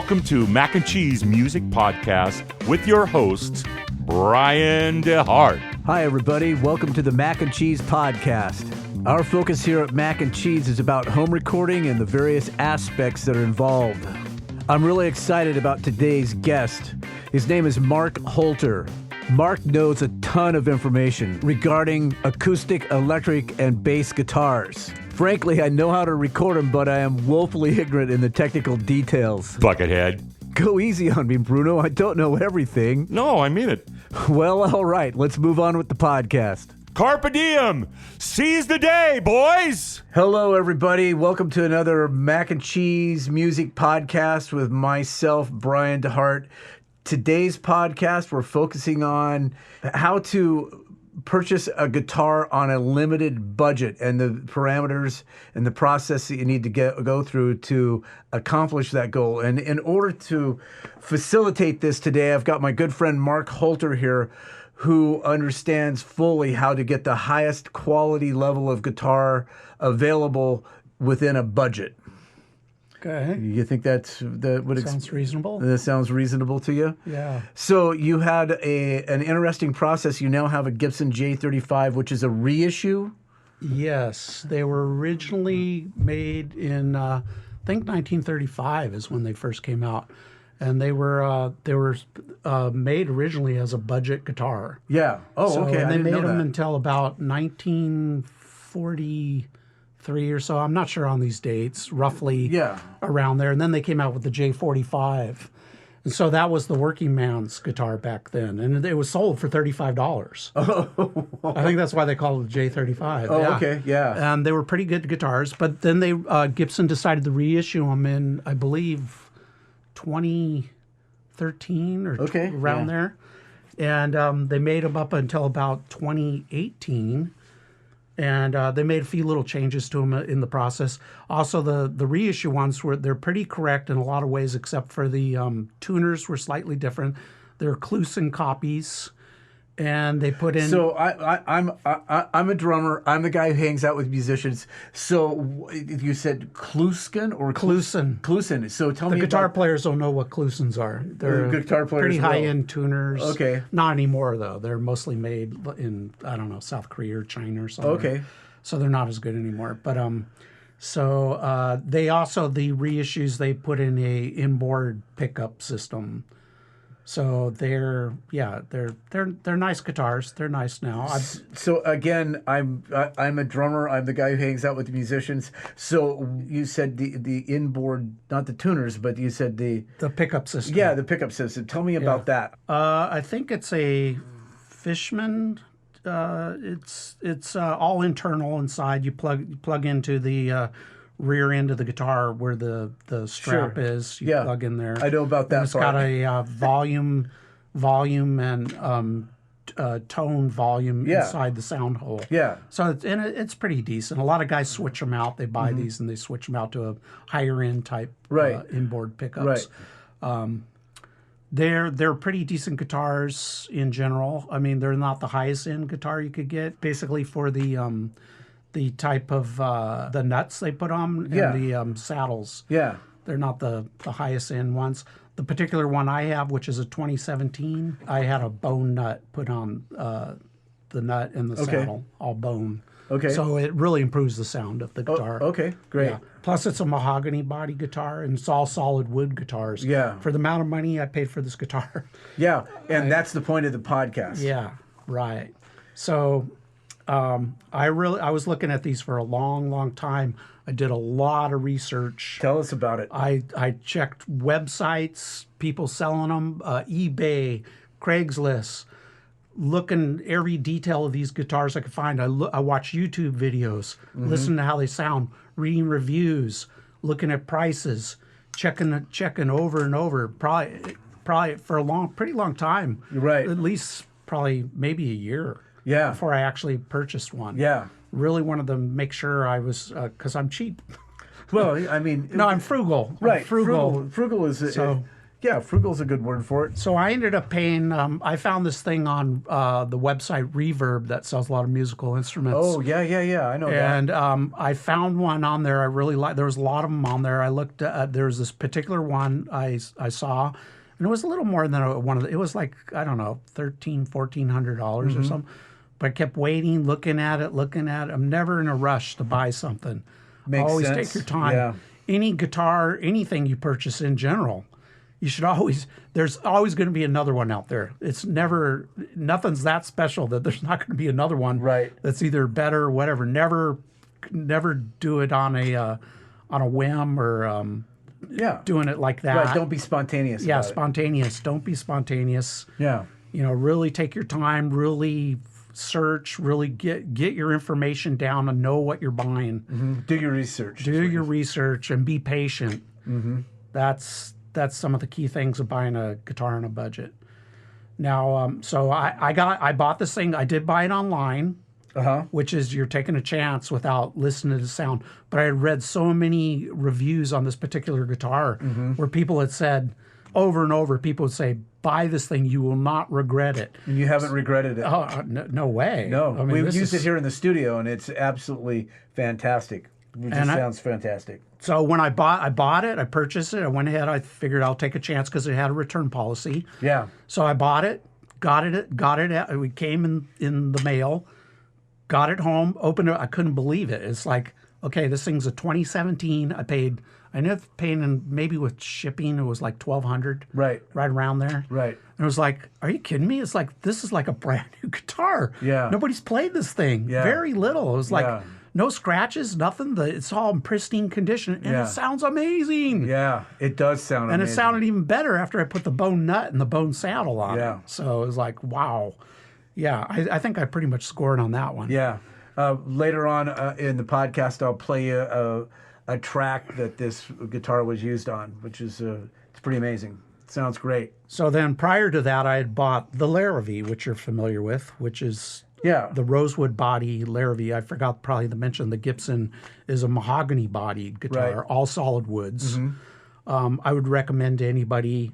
Welcome to Mack-n-Cheeze Music Podcast with your hosts, Brian DeHart. Hi, everybody. Welcome to the Mack-n-Cheeze Podcast. Our focus here at Mack-n-Cheeze is about home recording and the various aspects that are involved. I'm really excited about today's guest. His name is Mark Holter. Mark knows a ton of information regarding acoustic, electric, and bass guitars. Frankly, I know how to record them, but I am woefully ignorant in the technical details. Buckethead. Go easy on me, Bruno. I don't know everything. No, I mean it. Well, all right. Let's move on with the podcast. Carpe diem. Seize the day, boys. Hello, everybody. Welcome to another Mack-n-Cheeze Music Podcast with myself, Brian DeHart. Today's podcast, we're focusing on how to purchase a guitar on a limited budget and the parameters and the process that you need to go through to accomplish that goal. And in order to facilitate this today, I've got my good friend Mark Holter here, who understands fully how to get the highest quality level of guitar available within a budget. Okay. You think Sounds reasonable? That sounds reasonable to you? Yeah. So you had an interesting process. You now have a Gibson J35, which is a reissue? Yes. They were originally made in, I think 1935 is when they first came out. And they were made originally as a budget guitar. Yeah. Oh, So, okay. And I they didn't made know them that. until about 1943 or so. I'm not sure on these dates, roughly around there. And then they came out with the J45. And so that was the working man's guitar back then. And it was sold for $35. I think that's why they called it the J35. Oh, yeah. okay. Yeah. And they were pretty good guitars. But then Gibson decided to reissue them in, I believe, 2013 or around there. And they made them up until about 2018. And they made a few little changes to them in the process. Also, the reissue ones they're pretty correct in a lot of ways, except for the tuners were slightly different. They're Kluson copies, and they put in. So I'm a drummer. I'm the guy who hangs out with musicians. So you said Kluskin or Kluson. Kluson. So tell The me guitar about players don't know what Klusons are. They're guitar players pretty will. high-end tuners. Okay. Not anymore, though. They're mostly made in, I don't know, South Korea or China or something. Okay. So they're not as good anymore. But they also, the reissues, they put in a inboard pickup system. So they're nice guitars. They're nice now. So again, I'm a drummer. I'm the guy who hangs out with musicians. So you said the inboard, not the tuners, but you said the pickup system. Yeah, the pickup system. Tell me about that. I think it's a Fishman. It's all internal inside. You plug into the rear end of the guitar where the strap is. You plug in there. I know about that. And it's got a volume and tone volume inside the sound hole. Yeah. So it's pretty decent. A lot of guys switch them out. They buy these and they switch them out to a higher end type inboard pickups. Right. They're pretty decent guitars in general. I mean, they're not the highest end guitar you could get. Basically, for the type of the nuts they put on and the saddles. Yeah, they're not the highest end ones. The particular one I have, which is a 2017, I had a bone nut put on the nut and the saddle, all bone. Okay. So it really improves the sound of the guitar. Okay, great. Yeah. Plus, it's a mahogany body guitar, and it's all solid wood guitars. Yeah. For the amount of money I paid for this guitar. Yeah, and that's the point of the podcast. Yeah, right. So I was looking at these for a long, long time. I did a lot of research. Tell us about it. I checked websites, people selling them, eBay, Craigslist, looking every detail of these guitars I could find. I watched YouTube videos, listening to how they sound, reading reviews, looking at prices, checking over and over. Probably for a pretty long time. Right. At least probably maybe a year. Yeah. Before I actually purchased one. Yeah. Really wanted to make sure I was, because I'm cheap. Well, I mean... No, I'm frugal. Right. I'm frugal. Frugal is... So, Yeah, frugal's a good word for it. So I ended up paying. I found this thing on the website Reverb that sells a lot of musical instruments. Oh, yeah. I know that. And I found one on there I really like. There was a lot of them on there. I looked at, there was this particular one I saw, and it was a little more than one of the, it was like, I don't know, $1,400 or something. But I kept waiting, looking at it. I'm never in a rush to buy something. Makes always sense. take your time. Yeah. Any guitar, anything you purchase in general, you should always, there's always going to be another one out there. It's never, nothing's that special that there's not going to be another one Right. that's either better or whatever. Never do it on a whim or doing it like that. Right, don't be spontaneous Yeah, about it. spontaneous. Don't be spontaneous. Yeah. You know, really take your time, really search, really get your information down and know what you're buying. Do your research. Do your research and be patient. That's some of the key things of buying a guitar on a budget. Now, so I bought this thing. I did buy it online, which is you're taking a chance without listening to the sound. But I had read so many reviews on this particular guitar where people had said over and over, people would say, buy this thing, you will not regret it. And you haven't regretted it. Oh, no way. No, I mean, we've used it here in the studio, and it's absolutely fantastic. It just sounds fantastic. So when I bought it, I purchased it. I went ahead. I figured I'll take a chance because it had a return policy. Yeah. So I bought it, got it. It came in the mail, got it home, opened it. I couldn't believe it. It's like, okay, this thing's a 2017. I ended up paying, maybe with shipping, it was like $1,200. Right. Right around there. Right. And it was like, are you kidding me? It's like, this is like a brand new guitar. Yeah. Nobody's played this thing. Yeah. Very little. It was like, Yeah. no scratches, nothing. It's all in pristine condition, and Yeah. it sounds amazing. Yeah, it does sound And amazing. it sounded even better after I put the bone nut and the bone saddle on Yeah. it. So it was like, wow. Yeah, I think I pretty much scored on that one. Yeah. Later on in the podcast, I'll play you a track that this guitar was used on, which is it's pretty amazing. It sounds great. So then prior to that, I had bought the Larrivee, which you're familiar with, which is the rosewood body Larrivee. I forgot probably to mention the Gibson is a mahogany bodied guitar, Right. all solid woods. I would recommend to anybody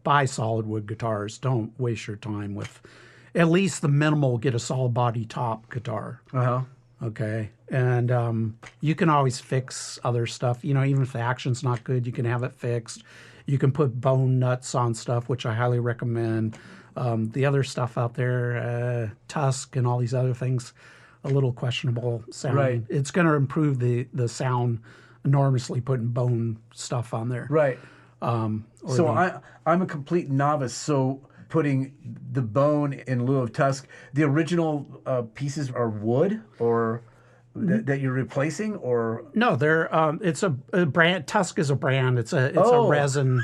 buy solid wood guitars. Don't waste your time with at least the minimal, get a solid body top guitar. Okay. And you can always fix other stuff. You know, even if the action's not good, you can have it fixed. You can put bone nuts on stuff, which I highly recommend. The other stuff out there, Tusk and all these other things, a little questionable sounding. Right. It's going to improve the sound enormously putting bone stuff on there. Right. So I'm a complete novice. So putting the bone in lieu of tusk, the original pieces are wood or that you're replacing, or No, they're it's a brand. Tusk is a brand. It's a resin.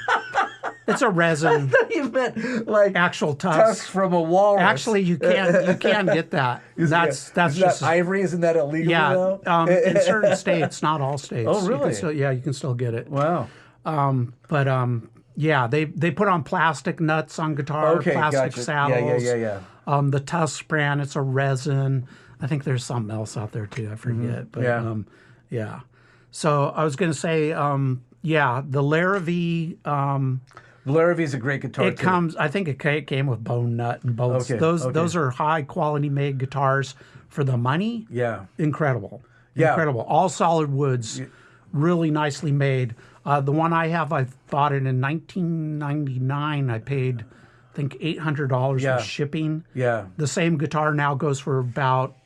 It's a resin. you meant like Actual tusk tusk. from a walrus. Actually, you can get that. That's Isn't just that ivory. Isn't that illegal yeah. now? In certain states, not all states. Oh, You really? can still, you can still get it. Wow. Yeah, they put on plastic nuts on guitar, Okay, plastic gotcha. saddles. Yeah. The Tusk brand, it's a resin. I think there's something else out there too. I forget. But Yeah. yeah. So I was going to say, the Larrivee. The Larrivee is a great guitar. It too. comes. I think it came with bone nut and bolts. Okay, Those are high quality made guitars for the money. Yeah. Incredible. Yeah. Incredible. All solid woods, really nicely made. The one I have, I bought it in 1999. I paid, I think, $800 Yeah. for shipping. Yeah. The same guitar now goes for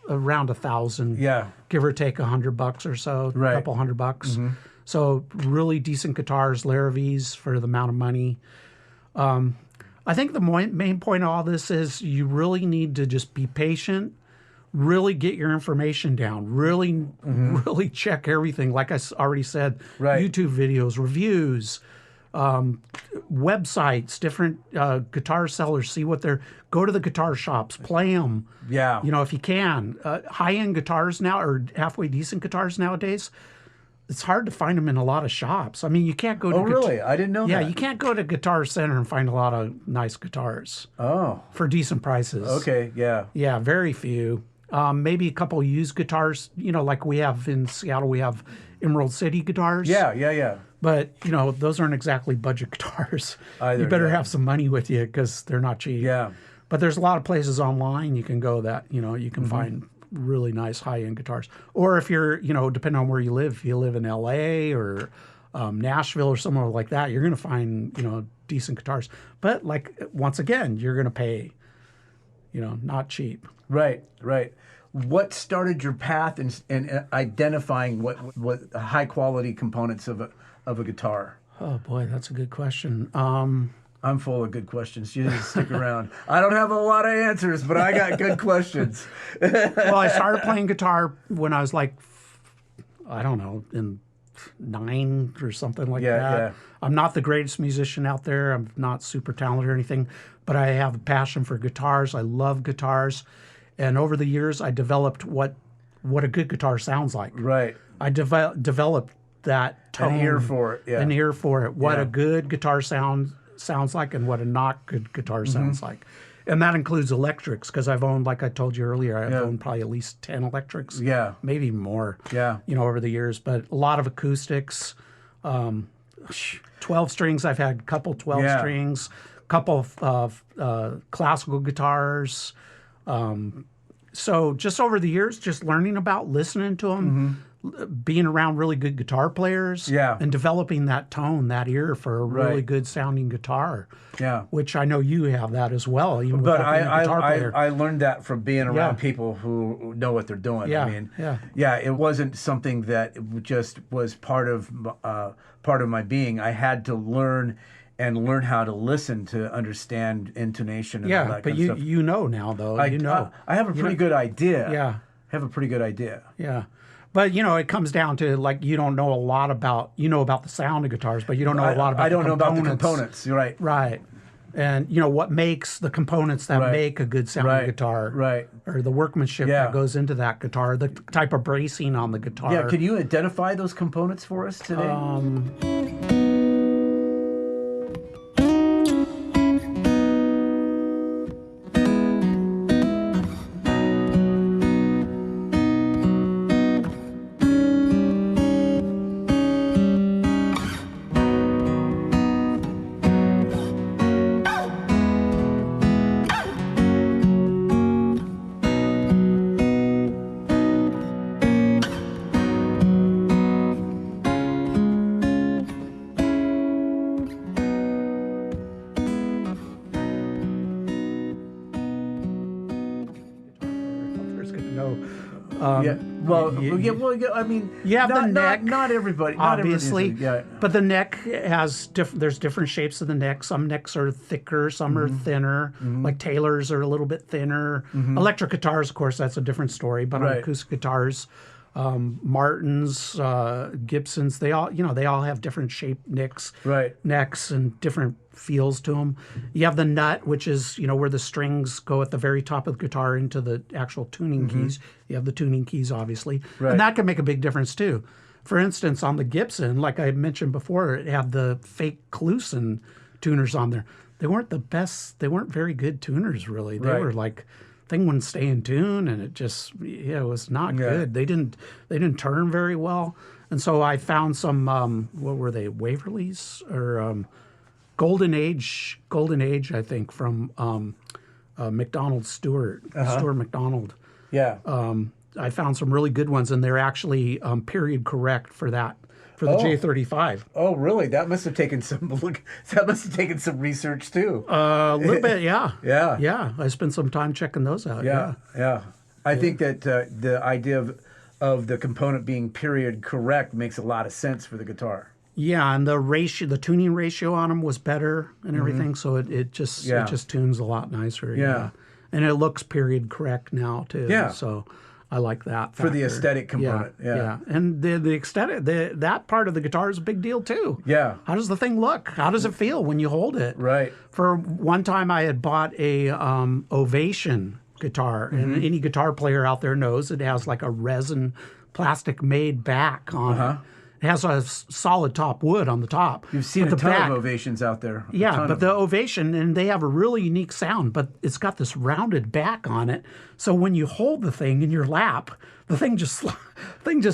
around $1,000. Yeah. Give or take $100 or so, Right. a couple $100. So really decent guitars, Larrivees for the amount of money. I think the main point of all this is you really need to just be patient, really get your information down, really check everything. Like I already said, Right. YouTube videos, reviews, websites, different guitar sellers, see what go to the guitar shops, play them. Yeah. You know, if you can. High-end guitars now, or halfway decent guitars nowadays, it's hard to find them in a lot of shops. I mean, you can't go to... Oh, really? I didn't know that. Yeah, you can't go to Guitar Center and find a lot of nice guitars Oh. for decent prices. Okay. Yeah. Yeah, very few. Maybe a couple used guitars, like we have in Seattle, we have Emerald City guitars. Yeah. But, those aren't exactly budget guitars. Either, you better yeah. have some money with you because they're not cheap. Yeah. But there's a lot of places online you can go that, you can find really nice high-end guitars. Or if you're, depending on where you live, if you live in L.A. or Nashville or somewhere like that, you're going to find, decent guitars. But once again, you're going to pay, not cheap. Right. What started your path in identifying what high quality components of a guitar? Oh boy, that's a good question. I'm full of good questions. You just stick around. I don't have a lot of answers, but I got good questions. Well, I started playing guitar when I was I don't know, in 9 or something like that. Yeah. I'm not the greatest musician out there. I'm not super talented or anything, but I have a passion for guitars. I love guitars. And over the years, I developed what a good guitar sounds like. Right. I developed that tone. An ear for it. Yeah. An ear for it. What a good guitar sounds like and what a not good guitar sounds like. And that includes electrics because I've owned, like I told you earlier, I've owned probably at least 10 electrics. Yeah. Maybe more. Yeah. Over the years. But a lot of acoustics. 12 strings. I've had a couple 12 strings. Couple of classical guitars. So just over the years, just learning about, listening to them, being around really good guitar players, and developing that tone, that ear for a really good sounding guitar. Yeah, which I know you have that as well. Even but without being a guitar player. I learned that from being around people who know what they're doing. Yeah, I mean, it wasn't something that just was part of my being. I had to learn how to listen to understand intonation and all that but kind of stuff. you know now, though. I have a pretty good idea. Yeah. I have a pretty good idea. Yeah. But, it comes down to, you don't know a lot about, about the sound of guitars, but you don't know a lot about I don't know about the components. You're right. Right. And, what makes the components that make a good sounding guitar. Right. Or the workmanship that goes into that guitar, the type of bracing on the guitar. Yeah, can you identify those components for us today? I mean, you have the neck. Not everybody, obviously. But the neck has there's different shapes of the neck. Some necks are thicker, some are thinner. Like Taylor's are a little bit thinner. Electric guitars, of course, that's a different story. But on acoustic guitars, Martins, Gibsons, they all have different shaped necks and different feels to them. You have the nut, which is where the strings go at the very top of the guitar into the actual tuning keys. You have the tuning keys, obviously, and that can make a big difference too. For instance, on the Gibson, like I mentioned before, it had the fake Clusen tuners on there. They weren't the best. They weren't very good tuners, really. They were like, thing wouldn't stay in tune, and it just it was not good. They didn't turn very well, and so I found some what were they, Waverleys or Golden Age, I think, from McDonald Stewart McDonald. Yeah. I found some really good ones, and they're actually period correct for the J35. Oh, really? That must have taken some research too. A little bit, yeah. Yeah. Yeah. I spent some time checking those out. Yeah. I think that the idea of the component being period correct makes a lot of sense for the guitar. Yeah, and the tuning ratio on them was better and everything, so it just tunes a lot nicer. Yeah. And it looks period correct now too. Yeah. So I like that factor. For the aesthetic component. Yeah. And the aesthetic, that part of the guitar is a big deal too. Yeah. How does the thing look? How does it feel when you hold it? Right. For one time I had bought a Ovation guitar, and any guitar player out there knows it has like a resin plastic made back on it. It has a solid top wood on the top. You've seen But a the ton back, of Ovations out there. A yeah, ton but of the them. Ovation, and they have a really unique sound, but it's got this rounded back on it. So when you hold the thing in your lap, the thing just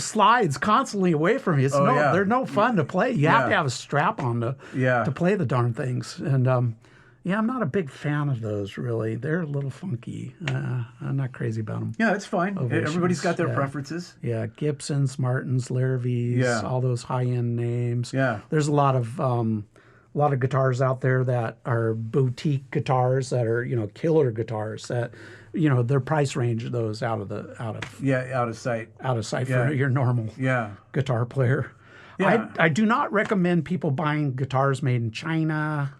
slides constantly away from you. It's yeah. they're no fun to play. You have Yeah. to have a strap on to play the darn things. And yeah, I'm not a big fan of those, really. They're a little funky. I'm not crazy about them. Yeah, that's fine. Ovations, Everybody's got their yeah. preferences. Yeah, Gibsons, Martins, Larravees, Yeah. all those high-end names. Yeah. There's a lot of guitars out there that are boutique guitars that are, killer guitars that, their price range of those out of Yeah, out of sight. for your normal Yeah. guitar player. Yeah. I do not recommend people buying guitars made in China.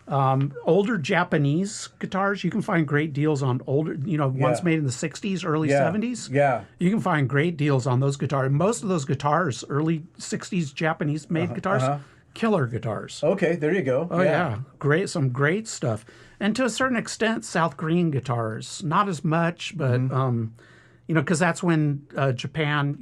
Older Japanese guitars, you can find great deals on older, ones made in the 60s, early 70s. Yeah. You can find great deals on those guitars. Most of those guitars, early 60s Japanese made guitars, killer guitars. Okay, there you go. Oh yeah, great, some great stuff. And to a certain extent, South Korean guitars, not as much, but because that's when Japan,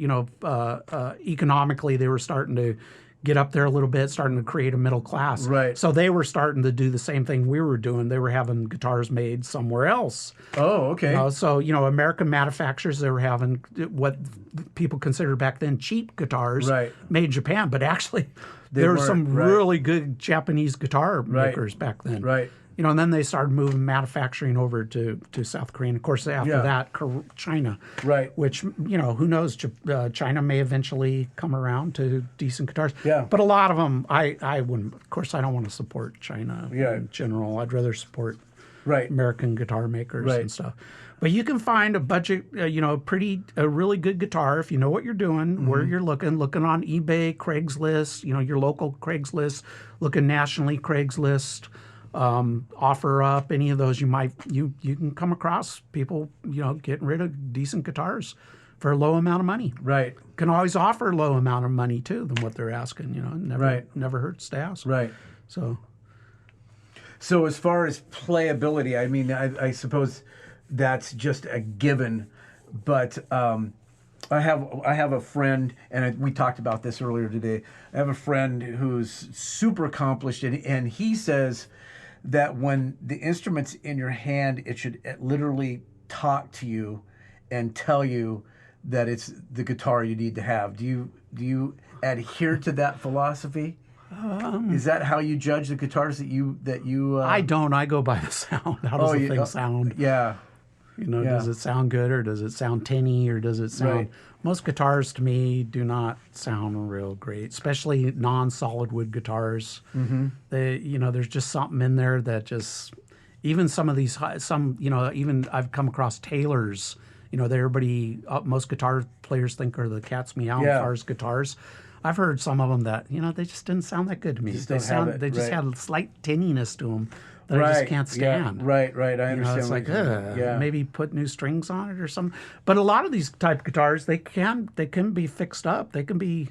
economically they were starting to get up there a little bit, starting to create a middle class. Right. So they were starting to do the same thing we were doing. They were having guitars made somewhere else. Oh, okay. So, American manufacturers, they were having what people considered back then cheap guitars made in Japan. But actually, there were some really good Japanese guitar makers back then. Right. And then they started moving manufacturing over to South Korea. And of course, after that, China. Right. Which, who knows, China may eventually come around to decent guitars. Yeah. But a lot of them, I wouldn't, of course, I don't want to support China in general. I'd rather support American guitar makers and stuff. But you can find a budget, a really good guitar if you know what you're doing, where you're looking on eBay, Craigslist, your local Craigslist, looking nationally Craigslist. Offer up any of those, you can come across people getting rid of decent guitars for a low amount of money. Right. Can always offer a low amount of money too than what they're asking. Never hurts to ask. Right. So as far as playability, I mean, I suppose that's just a given, but I have a friend, and we talked about this earlier today. I have a friend who's super accomplished, and he says that when the instrument's in your hand, it should literally talk to you and tell you that it's the guitar you need to have. Do you adhere to that philosophy? Is that how you judge the guitars that you? I don't. I go by the sound. How does the thing sound? Yeah. Does it sound good, or does it sound tinny, or does it sound? Right. Most guitars to me do not sound real great, especially non-solid wood guitars. Mm-hmm. There's just something in there that just, even some of these, even I've come across Taylors, that everybody, most guitar players think are the cat's meow as far as guitars. I've heard some of them that, they just didn't sound that good to me. They just had a slight tinniness to them that I just can't stand. Yeah. Right. I understand. It's like, maybe put new strings on it or something. But a lot of these type of guitars, they can be fixed up. They can be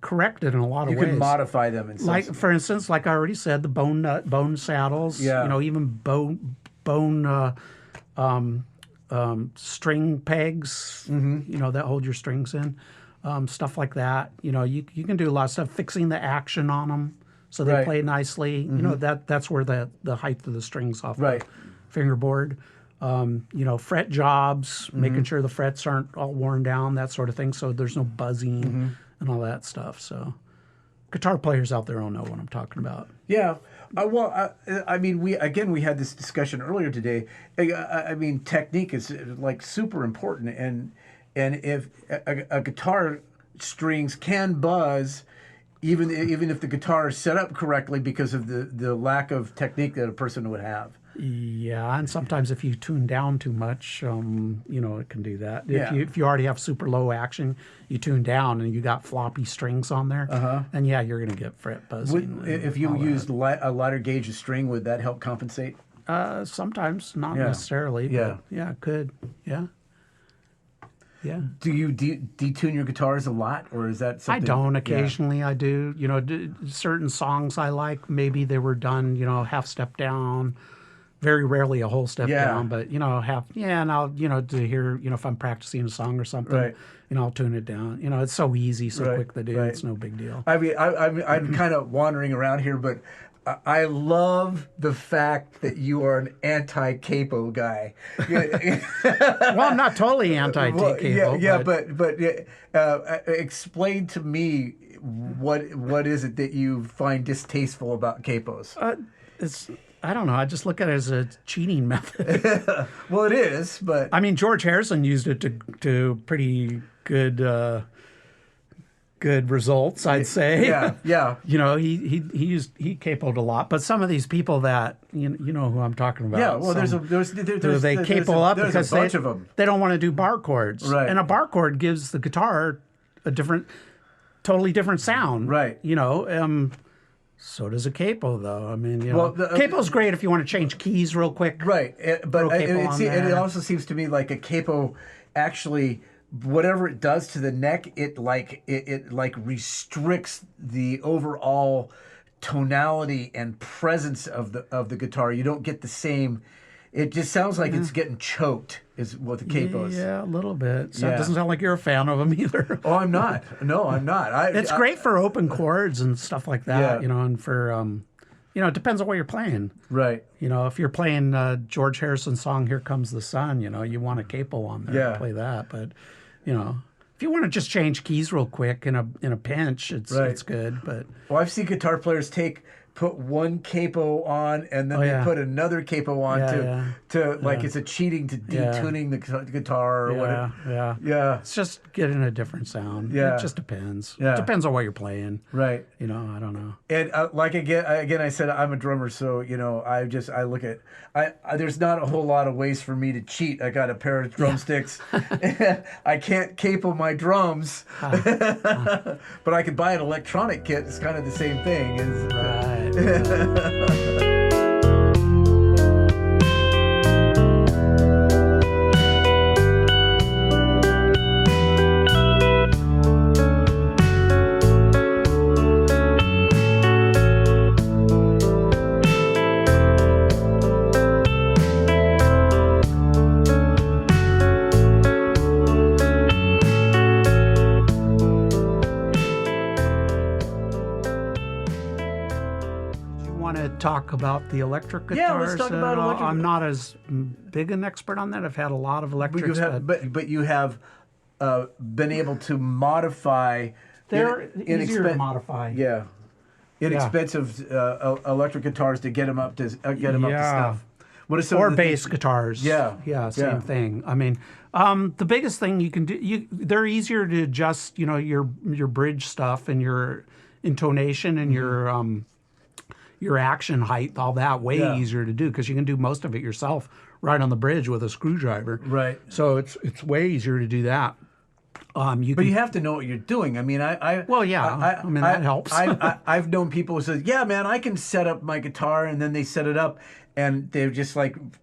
corrected in a lot of ways. You can modify them in some like, for instance, like I already said, the bone saddles. Yeah. Even bone string pegs. Mm-hmm. That hold your strings in. Stuff like that. You can do a lot of stuff. Fixing the action on them so they play nicely. Mm-hmm. That's where the height of the strings off the fingerboard. Fret jobs, making sure the frets aren't all worn down, that sort of thing. So there's no buzzing and all that stuff. So guitar players out there don't know what I'm talking about. Yeah. I mean, we had this discussion earlier today. I mean, technique is like super important, and if a guitar strings can buzz, even if the guitar is set up correctly because of the lack of technique that a person would have. Yeah, and sometimes if you tune down too much, it can do that. Yeah. If you already have super low action, you tune down and you got floppy strings on there, and you're going to get fret buzzing. If you used a lighter gauge of string, would that help compensate? Sometimes, not necessarily. Yeah. But yeah, it could. Yeah. Yeah. Do you detune your guitars a lot, or is that something? I don't. Occasionally I do. Certain songs I like, maybe they were done, half step down, very rarely a whole step Yeah. down, but and I'll to hear if I'm practicing a song or something, Right. I'll tune it down. It's so easy, so Right, quick to do. right. It's no big deal. I mean, I'm kind of wandering around here, but I love the fact that you are an anti-capo guy. Well, I'm not totally anti-capo. but explain to me what is it that you find distasteful about capos? I don't know. I just look at it as a cheating method. Well, it is, but I mean, George Harrison used it to pretty good results, I'd say. yeah. He capoed a lot, but some of these people that you know who I'm talking about. Yeah, well, they capo up there's because a bunch of them. They don't want to do bar chords, Right. and a bar chord gives the guitar a totally different sound, Right. So does a capo, though. I mean, Well, capo's great if you want to change keys real quick. Right, but capo on it there. also seems to me like a capo actually, whatever it does to the neck, it restricts the overall tonality and presence of the guitar. You don't get the same. It just sounds like it's getting choked, is what the capos. Yeah, a little bit. So Yeah. it doesn't sound like you're a fan of them either. Oh, I'm not. No, I'm not. It's great for open chords and stuff like that, Yeah. and for it depends on what you're playing. Right. If you're playing George Harrison's song "Here Comes the Sun," you want a capo on there Yeah. to play that. But if you want to just change keys real quick in a pinch, it's good. But Well, I've seen guitar players put one capo on and then they put another capo on it's a cheating to detuning the guitar or whatever. Yeah. It's just getting a different sound. Yeah. It just depends. Yeah. It depends on what you're playing. Right. I don't know. And again, I said I'm a drummer, so I look at there's not a whole lot of ways for me to cheat. I got a pair of drumsticks. I can't capo my drums, but I could buy an electronic kit. It's kind of the same thing. Right. Talk about the electric guitars. Yeah, let's talk about electric. I'm not as big an expert on that. I've had a lot of electrics, but you have been able to modify. They're easier to modify. Yeah, inexpensive electric guitars to get them up to snuff. What are some or of the bass things? guitars? Yeah, same thing. I mean, the biggest thing you can do, they're easier to adjust. Your bridge stuff and your intonation and your action height, all that, way easier to do because you can do most of it yourself right on the bridge with a screwdriver. Right. So it's way easier to do that. But you have to know what you're doing. I mean, that helps. I've known people who say, "Yeah, man, I can set up my guitar," and then they set it up, and they've just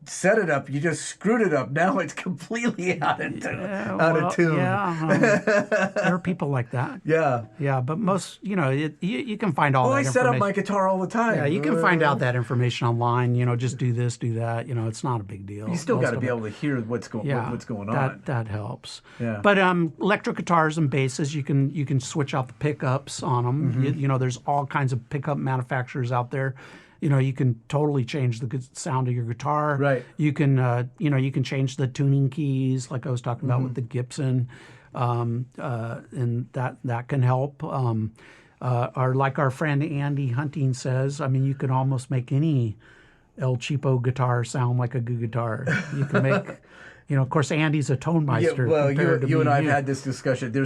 set it up. You just screwed it up. Now it's completely out of tune. Yeah, there are people like that. Yeah. But most, you can find all that I information. set up my guitar all the time. Yeah, you can find out that information online. Just do this, do that. It's not a big deal. You still got to be able to hear what's going on. That helps. Yeah. But electric guitars and basses, you can switch out the pickups on them. Mm-hmm. There's all kinds of pickup manufacturers out there. You can totally change the sound of your guitar. Right. You can, you can change the tuning keys, like I was talking about with the Gibson, and that can help. Or like our friend Andy Hunting says, I mean, you can almost make any El Cheapo guitar sound like a good guitar. You can make. Of course, Andy's a tone meister. Yeah, well, you and I have you. had this discussion. There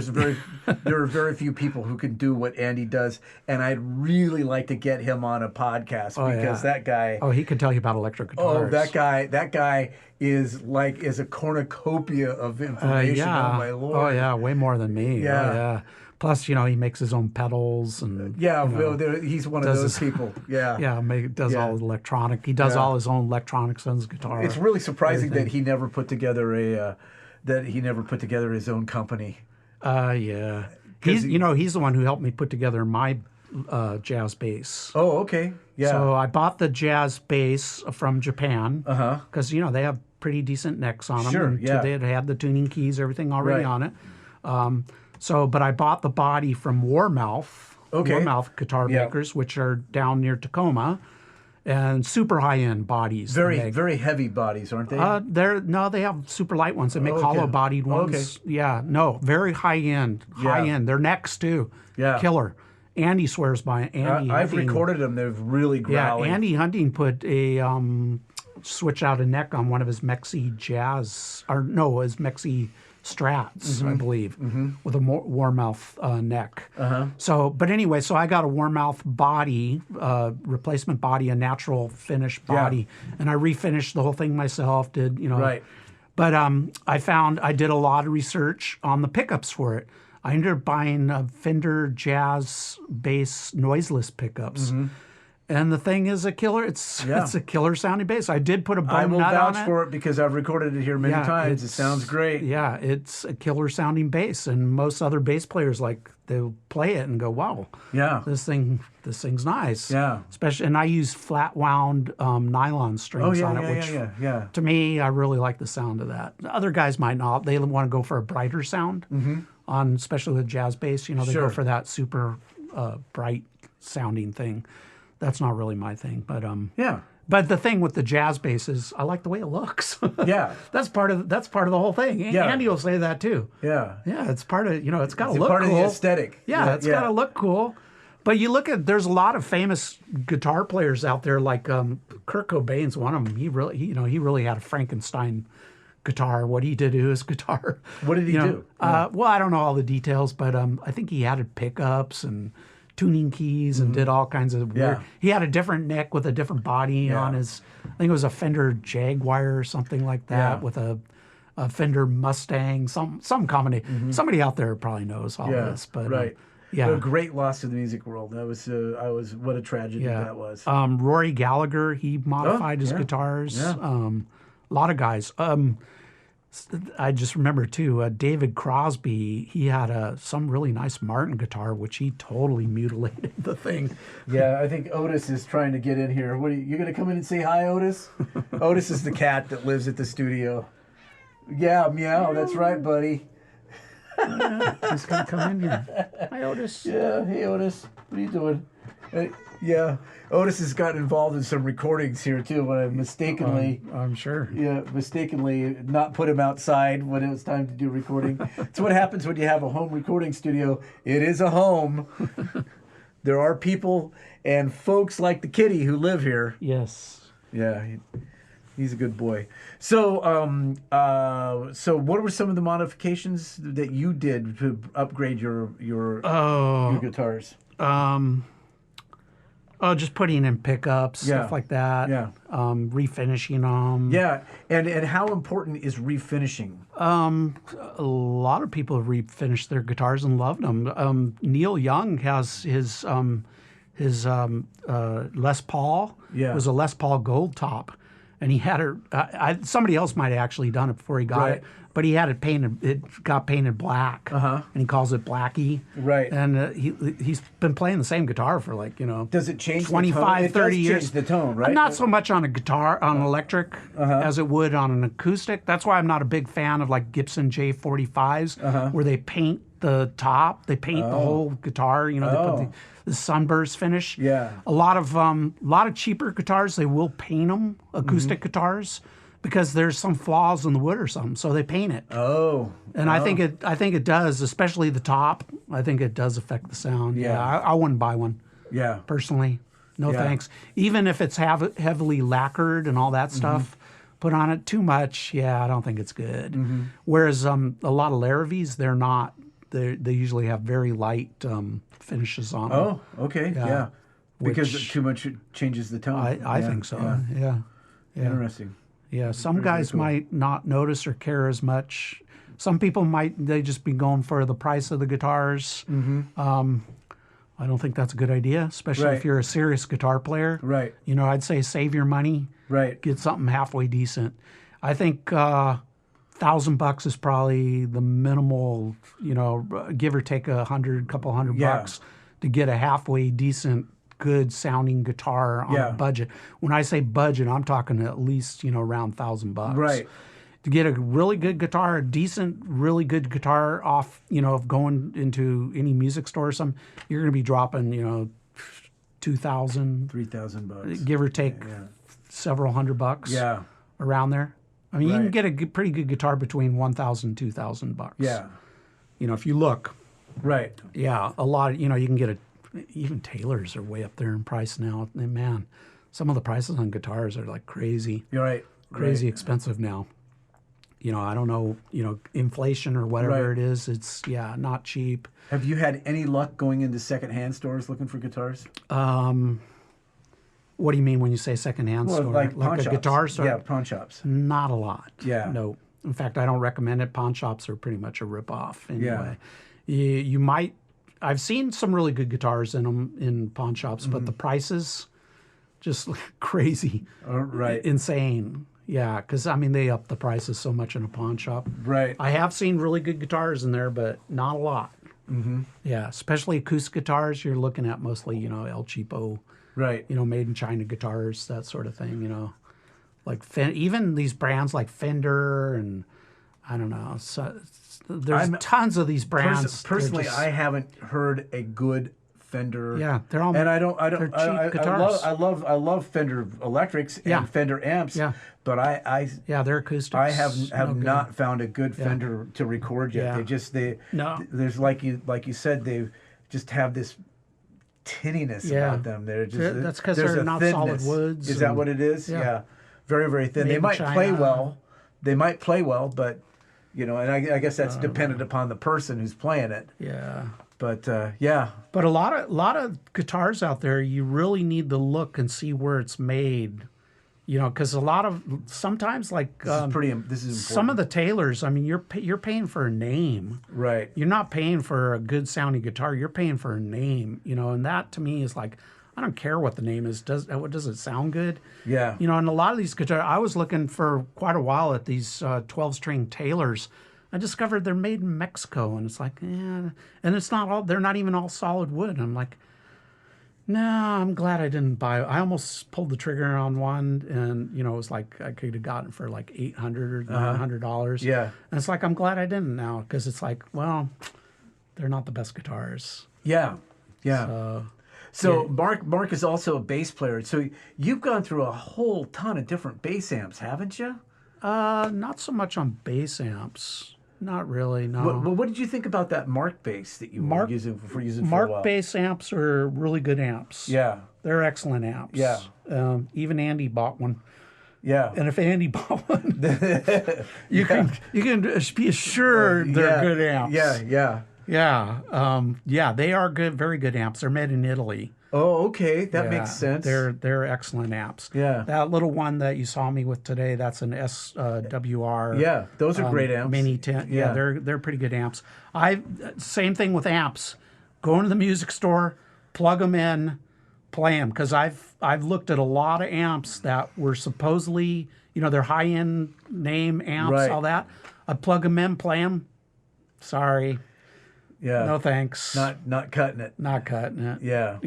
are very few people who can do what Andy does, and I'd really like to get him on a podcast because that guy. Oh, he can tell you about electric guitars. Oh, that guy is a cornucopia of information. Oh my Lord. Oh yeah, way more than me. Yeah. Oh, yeah. Plus, he makes his own pedals and he's one of those people. Yeah, does all his electronic. He does all his own electronics on his guitar. It's really surprising that he never put together his own company. Yeah, he's the one who helped me put together my jazz bass. Oh, okay. Yeah. So I bought the jazz bass from Japan Uh-huh. because they have pretty decent necks on them. Sure, and yeah. They had the tuning keys, everything already Right. on it. But I bought the body from Warmouth. Okay. Warmouth guitar Yeah. makers, which are down near Tacoma, and super high end bodies. they Very, make. very heavy bodies, aren't they? They have super light ones. They make Okay. hollow bodied ones. Okay. Yeah, no, very high end. High Yeah. end. Their necks too. Yeah. Killer. Andy swears by it. Andy I've Hunting- recorded them. They're really growly. Yeah, Andy Hunting put a switch out a neck on one of his Mackncheeze Jazz, his Mackncheeze Strats, I believe, with a Warmouth neck. So, but anyway, so I got a Warmouth body, replacement body, a natural finish body, and I refinished the whole thing myself. Right. But I did a lot of research on the pickups for it. I ended up buying a Fender Jazz bass noiseless pickups. And the thing is a killer. It's a killer sounding bass. I did put a I bone will nut on vouch it. for it because I've recorded it here many times. It sounds great. Yeah, it's a killer sounding bass, and most other bass players they'll play it and go, "Wow, Yeah. this thing's nice." Yeah. Especially, and I use flat wound nylon strings on it, which yeah. to me, I really like the sound of that. Other guys might not. They want to go for a brighter sound on, especially with jazz bass. They Sure. go for that super bright sounding thing. That's not really my thing, but Yeah. But the thing with the jazz bass is I like the way it looks. Yeah. that's part of the whole thing. Yeah. Andy will say that too. Yeah. Yeah, it's part of it's got to It's look part cool. of the aesthetic. Yeah, it's got to look cool. But you look at there's a lot of famous guitar players out there like Kurt Cobain's one of them. He really had a Frankenstein guitar. What he did to his guitar. What did he do? Well, I don't know all the details, but I think he added pickups and tuning keys and did all kinds of weird. Yeah. He had a different neck with a different body on his. I think it was a Fender Jaguar or something like that with a Fender Mustang. Some combination. Somebody out there probably knows all this, but right. yeah. A great loss to the music world. That was what a tragedy that was. Rory Gallagher, he modified his guitars. Yeah. A lot of guys. I just remember too, David Crosby, he had some really nice Martin guitar, which he totally mutilated the thing. Yeah, I think Otis is trying to get in here. What are you going to come in and say hi, Otis? Otis is the cat that lives at the studio. Yeah, meow. That's right, buddy. He's going to come in here. Hi, Otis. Yeah, hey, Otis. What are you doing? Yeah, Otis has gotten involved in some recordings here too. When I mistakenly, I'm sure. mistakenly not put him outside when it was time to do recording. It's what happens when you have a home recording studio. It is a home. There are people and folks like the kitty who live here. Yes. Yeah, he's a good boy. So, so what were some of the modifications that you did to upgrade your guitars? Just putting in pickups, stuff like that. Yeah. Refinishing them. Yeah, and how important is refinishing? A lot of people have refinished their guitars and loved them. Neil Young has his Les Paul. Yeah. It was a Les Paul Gold Top, and he had it. Somebody else might have actually done it before he got Right. it, but he had it painted. It got painted black, and he calls it Blackie. Right. And he's been playing the same guitar for Does it change 25, the tone? 30 It does years. change the tone, right? Not so much on a guitar, on electric, as it would on an acoustic. That's why I'm not a big fan of like Gibson J45s, where they paint the top, they paint the whole guitar. They put the sunburst finish. Yeah. A lot of cheaper guitars, they will paint them, acoustic guitars, because there's some flaws in the wood or something, so they paint it. Oh. And I think it does, especially the top. I think it does affect the sound. Yeah. I wouldn't buy one Yeah. personally. No Yeah. thanks. Even if it's heavily lacquered and all that stuff put on it too much, I don't think it's good. Whereas a lot of Laravies, they're not. They usually have very light finishes on them. Oh, okay. Yeah. Because Which- too much changes the tone. I think so. Yeah. Interesting. Yeah, some guys might not notice or care as much. Some people they just be going for the price of the guitars. I don't think that's a good idea, especially Right. if you're a serious guitar player. Right. I'd say save your money. Right. Get something halfway decent. I think $1,000 is probably the minimal, give or take couple hundred Yeah. bucks to get a halfway decent, good sounding guitar on a budget. When I say budget, I'm talking at least, around $1,000. Right. To get a really good guitar, a decent, really good guitar off, of going into any music store or something, you're going to be dropping, $2,000, $3,000, give or take several $100. Yeah. Around there. I mean, you can get a pretty good guitar between $1,000 and $2,000. Yeah. If you look. Right. Yeah, a lot of, you can get even Taylors are way up there in price now. And man, some of the prices on guitars are like crazy. You're right. Crazy expensive now. I don't know, inflation or whatever it is. It's, not cheap. Have you had any luck going into secondhand stores looking for guitars? What do you mean when you say secondhand store? Like pawn a shops. guitar store? Yeah, pawn shops. Not a lot. Yeah. No. In fact, I don't recommend it. Pawn shops are pretty much a ripoff anyway. Yeah. You might, I've seen some really good guitars in them in pawn shops, but the prices just crazy. Right. Insane. Yeah, because, they up the prices so much in a pawn shop. Right. I have seen really good guitars in there, but not a lot. Mm-hmm. Yeah, especially acoustic guitars. You're looking at mostly, El Cheapo, right? Made in China guitars, that sort of thing. Like even these brands like Fender and I don't know. So there's tons of these brands. Personally, I haven't heard a good Fender. Yeah, they're all. And I don't. They're cheap guitars. I love Fender electrics and Fender amps. Yeah. But they're acoustics. I have not found a good Fender to record yet. Yeah. There's like you said, they just have this tinniness about them. They're just that's because they're not solid woods. Is that what it is? Yeah. Very, very thin. Made they might China. play well. They might play well, but and I guess that's dependent upon the person who's playing it. Yeah. But But a lot of guitars out there, you really need to look and see where it's made. Because sometimes like this is important. Some of the Taylors, you're paying for a name. Right. You're not paying for a good sounding guitar. You're paying for a name. And that to me is like, I don't care what the name is. Does it sound good? Yeah. And a lot of these guitars, I was looking for quite a while at these 12-string Taylors. I discovered they're made in Mexico, and it's like, and it's not all. They're not even all solid wood. And I'm like, no, I'm glad I didn't buy. I almost pulled the trigger on one, and it was like I could have gotten it for like $800 or $900. Yeah. And it's like I'm glad I didn't now because it's like, well, they're not the best guitars. Yeah. Yeah. So Mark is also a bass player. So you've gone through a whole ton of different bass amps, haven't you? Not so much on bass amps. Not really, no. What did you think about that Mark bass that you were using for a while? Mark bass amps are really good amps. Yeah. They're excellent amps. Yeah. Even Andy bought one. Yeah. And if Andy bought one, you can be assured they're good amps. Yeah, they are good, very good amps. They're made in Italy. Oh, okay. That makes sense. They're excellent amps. Yeah. That little one that you saw me with today, that's an SWR. Yeah, those are great amps. Mini 10. Yeah, they're pretty good amps. Same thing with amps. Go into the music store, plug them in, play them. Because I've looked at a lot of amps that were supposedly, they're high-end name amps, all that. I plug them in, play them. Sorry. Yeah. No thanks. Not cutting it. Not cutting it. Yeah.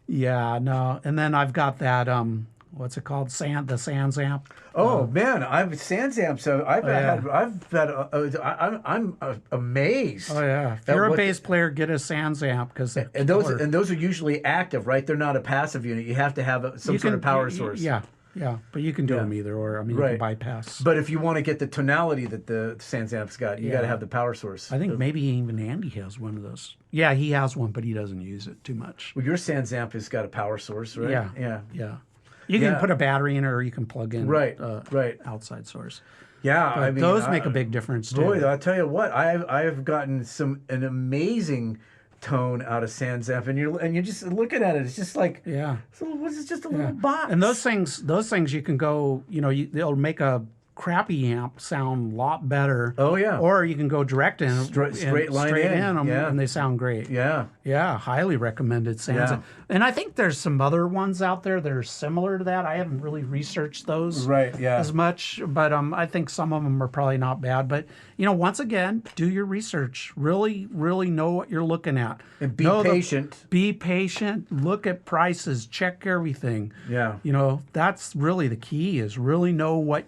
Yeah, no. And then I've got that what's it called? The Sans amp. Oh man, I've Sans amps. So I'm amazed. Oh yeah. If you're a bass player, get a Sans amp because those are usually active, right? They're not a passive unit. You have to have some sort of power source. Yeah, but you can do them either or. You can bypass. But if you want to get the tonality that the Sans amp's got, you got to have the power source. I think maybe even Andy has one of those. Yeah, he has one, but he doesn't use it too much. Well, your Sans amp has got a power source, right? Yeah. You can put a battery in it or you can plug in outside source. Yeah, but those make a big difference too. Boy, I'll tell you what, I've gotten an amazing tone out of Sans amp, and you're just looking at it. It's just like it's just a little box. And those things you can go. They'll make a crappy amp sound a lot better. Oh, yeah. Or you can go direct in, Straight line in. them, Yeah. and they sound great. Yeah. Yeah, highly recommended sounds. Yeah. And I think there's some other ones out there that are similar to that. I haven't really researched those Right, yeah. as much, but I think some of them are probably not bad. But, once again, do your research. Really, really know what you're looking at. And be patient. Be patient. Look at prices. Check everything. Yeah. That's really the key, is really know what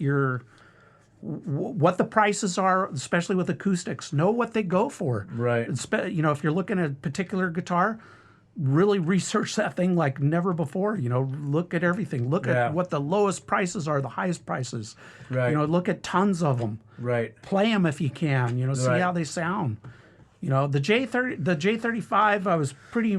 the prices are, especially with acoustics. Know what they go for. Right. If you're looking at a particular guitar, really research that thing like never before. Look at everything. Look at what the lowest prices are, the highest prices. Right. Look at tons of them. Right. Play them if you can. See Right. how they sound. The J35, I was pretty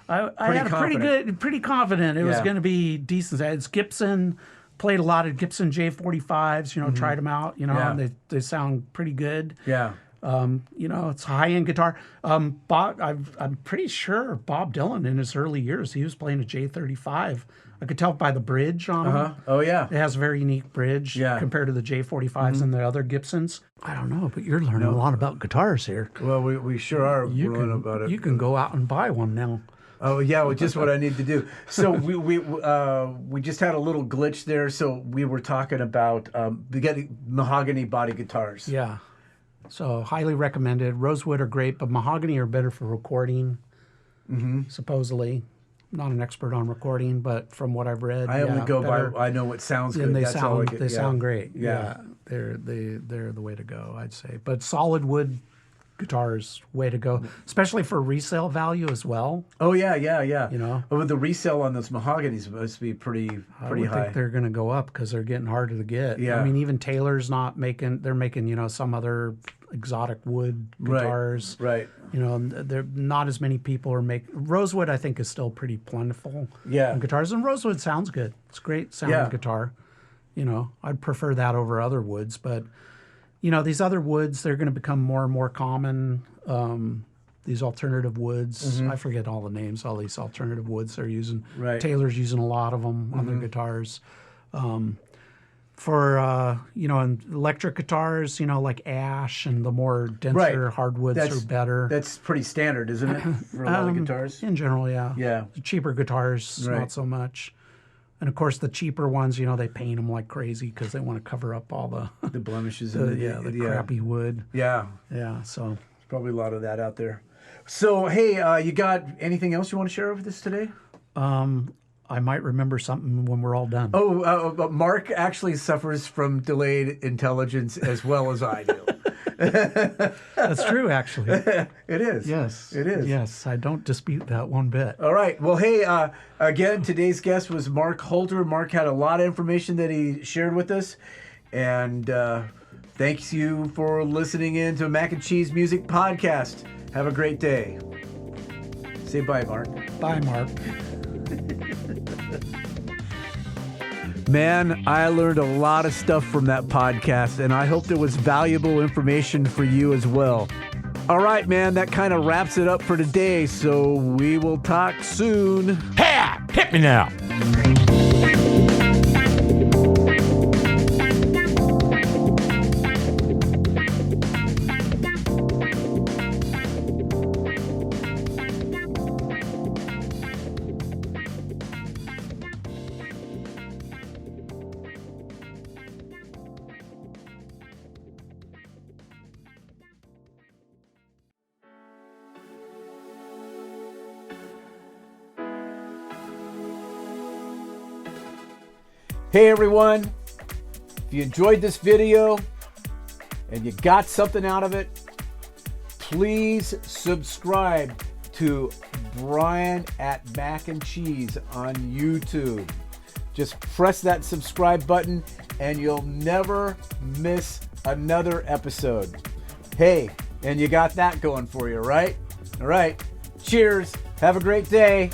I had pretty confident it was going to be decent. It's Gibson. Played a lot of Gibson J45s, tried them out, and they sound pretty good. Yeah. It's a high-end guitar. Bob, I'm pretty sure Bob Dylan in his early years, he was playing a J35. I could tell by the bridge on him. Oh, yeah. It has a very unique bridge compared to the J45s and the other Gibsons. I don't know, but you're learning a lot about guitars here. Well, we sure are learning about it. You can go out and buy one now. Oh yeah, well, just what I need to do. So we just had a little glitch there. So we were talking about getting mahogany body guitars. Yeah, so highly recommended. Rosewood are great, but mahogany are better for recording. Supposedly, not an expert on recording, but from what I've read, I only go better. by. I know what sounds good. And That's all I get. they sound great. Yeah. They're the way to go, I'd say. But solid wood guitars, way to go, especially for resale value as well. Oh yeah. But the resale on those mahoganies must be pretty I would high. think they're going to go up because they're getting harder to get. Yeah. I mean, even Taylor's not making. They're making some other exotic wood guitars. Right. And they're not as many people are making. Rosewood, I think, is still pretty plentiful. Yeah. In guitars, and Rosewood sounds good. It's a great sounding guitar. I'd prefer that over other woods, but. These other woods, they're going to become more and more common. These alternative woods, I forget all the names, all these alternative woods they're using. Right. Taylor's using a lot of them on their guitars. For, and electric guitars, like ash and the more denser hardwoods are better. That's pretty standard, isn't it, for a lot of guitars? In general, yeah. Yeah. The cheaper guitars, not so much. And of course, the cheaper ones, they paint them like crazy because they want to cover up all the blemishes. the crappy wood. Yeah. Yeah. So there's probably a lot of that out there. So hey, you got anything else you want to share with us today? I might remember something when we're all done. But Mark actually suffers from delayed intelligence as well as I do. That's true, actually. It is. Yes. It is. Yes, I don't dispute that one bit. All right. Well, hey, again, today's guest was Mark Holter. Mark had a lot of information that he shared with us. And thanks you for listening in to Mack-n-Cheeze Music Podcast. Have a great day. Say bye, Mark. Bye, Mark. Man, I learned a lot of stuff from that podcast, and I hope there was valuable information for you as well. All right, man, that kind of wraps it up for today, so we will talk soon. Ha! Hit me now. Hey everyone, if you enjoyed this video and you got something out of it, please subscribe to Brian at Mack-n-Cheeze on YouTube. Just press that subscribe button and you'll never miss another episode. Hey, and you got that going for you, right? All right, cheers, have a great day.